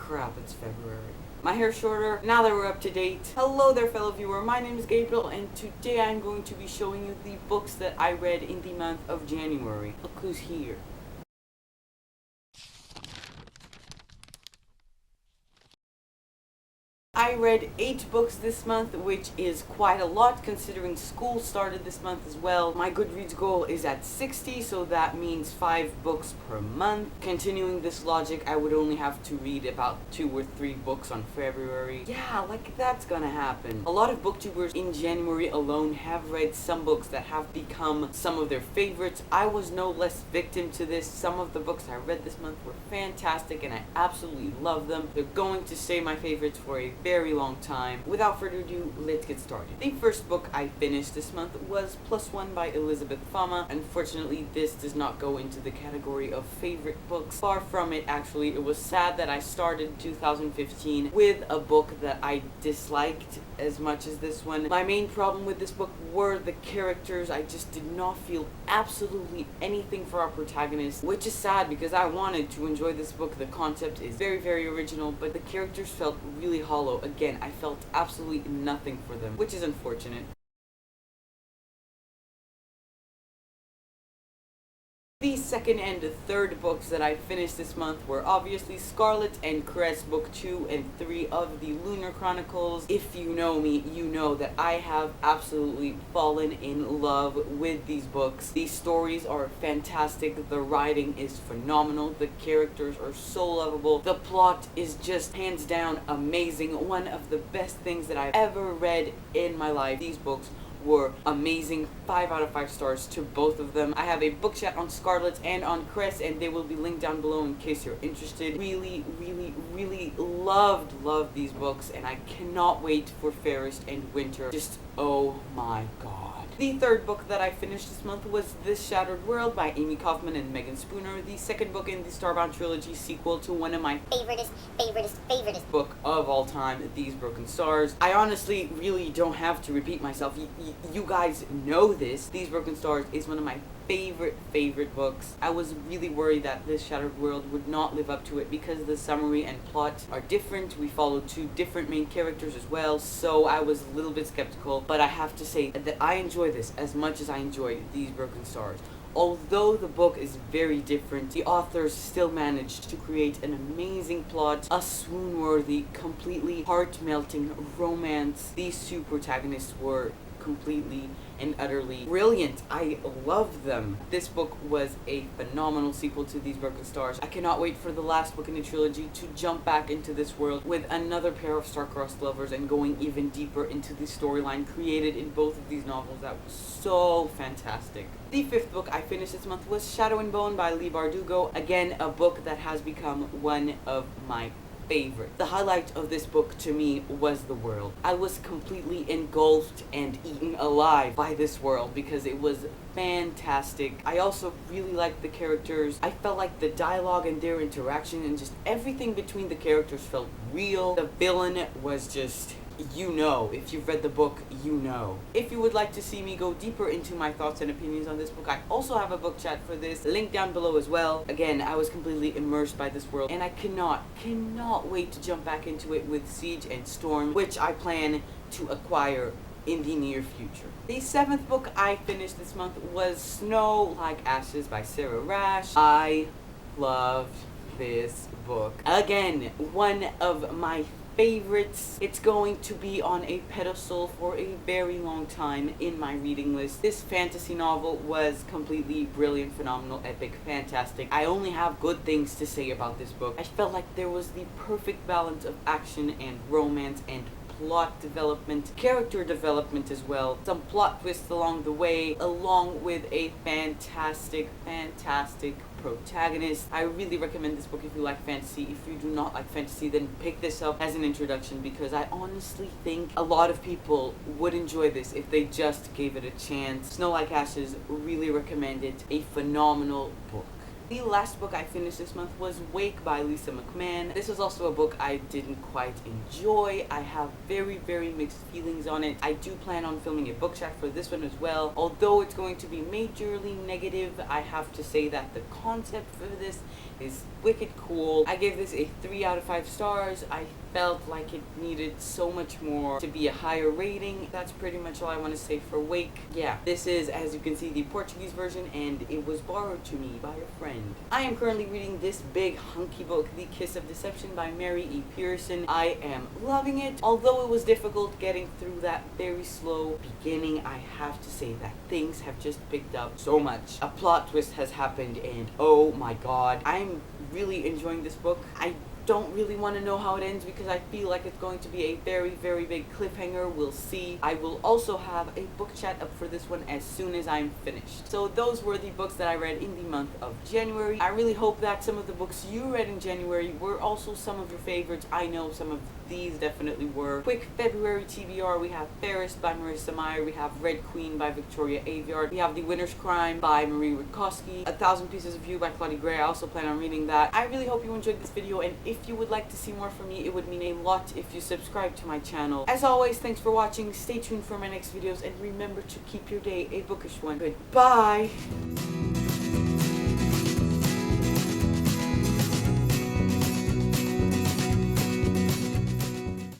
crap, it's February. My hair's shorter, now that we're up to date. Hello there, fellow viewer, my name is Gabriel, and today I'm going to be showing you the books that I read in the month of January. Look who's here. I read 8 books this month, which is quite a lot considering school started this month as well. My Goodreads goal is at 60, so that means 5 books per month. Continuing this logic, I would only have to read about 2 or 3 books on February. Yeah, like that's gonna happen. A lot of booktubers in January alone have read some books that have become some of their favorites. I was no less victim to this. Some of the books I read this month were fantastic and I absolutely love them. They're going to stay my favorites for a very long time. Without further ado, let's get started. The first book I finished this month was +1 by Elizabeth Fama. Unfortunately, this does not go into the category of favorite books. Far from it, actually. It was sad that I started 2015 with a book that I disliked as much as this one. My main problem with this book were the characters. I just did not feel absolutely anything for our protagonist, which is sad because I wanted to enjoy this book. The concept is very, very original, but the characters felt really hollow. Again, I felt absolutely nothing for them, which is unfortunate. The second and third books that I finished this month were obviously Scarlet and Cress, Book 2 and 3 of the Lunar Chronicles. If you know me, you know that I have absolutely fallen in love with these books. These stories are fantastic, the writing is phenomenal, the characters are so lovable, the plot is just hands down amazing, one of the best things that I've ever read in my life. These books were amazing. 5 out of 5 stars to both of them. I have a book chat on Scarlet and on Cress, and they will be linked down below in case you're interested. Really, really, really loved these books, and I cannot wait for Fairest and Winter. Just, oh my god. The third book that I finished this month was This Shattered World by Amy Kaufman and Megan Spooner, the second book in the Starbound trilogy, sequel to one of my favoriteest book of all time, These Broken Stars. I honestly really don't have to repeat myself. You guys know this. These Broken Stars is one of my favorite books. I was really worried that This Shattered World would not live up to it because the summary and plot are different. We follow 2 different main characters as well, so I was a little bit skeptical, but I have to say that I enjoy this as much as I enjoyed These Broken Stars. Although the book is very different, the authors still managed to create an amazing plot, a swoon-worthy, completely heart-melting romance. These 2 protagonists were completely and utterly brilliant. I love them. This book was a phenomenal sequel to These Broken Stars. I cannot wait for the last book in the trilogy to jump back into this world with another pair of star-crossed lovers and going even deeper into the storyline created in both of these novels. That was so fantastic. The 5th book I finished this month was Shadow and Bone by Leigh Bardugo. Again, a book that has become one of my favorite. The highlight of this book to me was the world. I was completely engulfed and eaten alive by this world because it was fantastic. I also really liked the characters. I felt like the dialogue and their interaction and just everything between the characters felt real. The villain was just, you know, if you've read the book, you know. If you would like to see me go deeper into my thoughts and opinions on this book, I also have a book chat for this, link down below as well. Again, I was completely immersed by this world, and I cannot wait to jump back into it with Siege and Storm, which I plan to acquire in the near future. The 7th book I finished this month was Snow Like Ashes by Sarah Rash. I loved this book. Again, one of my favorites. It's going to be on a pedestal for a very long time in my reading list. This fantasy novel was completely brilliant, phenomenal, epic, fantastic. I only have good things to say about this book. I felt like there was the perfect balance of action and romance and plot development, character development as well, some plot twists along the way, along with a fantastic protagonist. I really recommend this book if you like fantasy. If you do not like fantasy, then pick this up as an introduction because I honestly think a lot of people would enjoy this if they just gave it a chance. Snow Like Ashes, really recommend it. A phenomenal book. The last book I finished this month was Wake by Lisa McMahon. This was also a book I didn't quite enjoy. I have very mixed feelings on it. I do plan on filming a book chat for this one as well. Although it's going to be majorly negative, I have to say that the concept for this is wicked cool. I gave this a 3 out of 5 stars. I felt like it needed so much more to be a higher rating. That's pretty much all I want to say for Wake. Yeah, this is, as you can see, the Portuguese version, and it was borrowed to me by a friend. I am currently reading this big hunky book, The Kiss of Deception by Mary E. Pearson. I am loving it. Although it was difficult getting through that very slow beginning, I have to say that things have just picked up so much. A plot twist has happened, and oh my god, I'm really enjoying this book. I don't really want to know how it ends because I feel like it's going to be a very big cliffhanger. We'll see. I will also have a book chat up for this one as soon as I'm finished. So those were the books that I read in the month of January. I really hope that some of the books you read in January were also some of your favorites. I know some of these definitely were. Quick February TBR, we have Ferris by Marissa Meyer, we have Red Queen by Victoria Aveyard, we have The Winter's Crime by Marie Rutkowski, 1,000 Pieces of You by Claudia Gray. I also plan on reading that. I really hope you enjoyed this video, and if you would like to see more from me, it would mean a lot if you subscribe to my channel. As always, thanks for watching. Stay tuned for my next videos, and remember to keep your day a bookish one. Goodbye!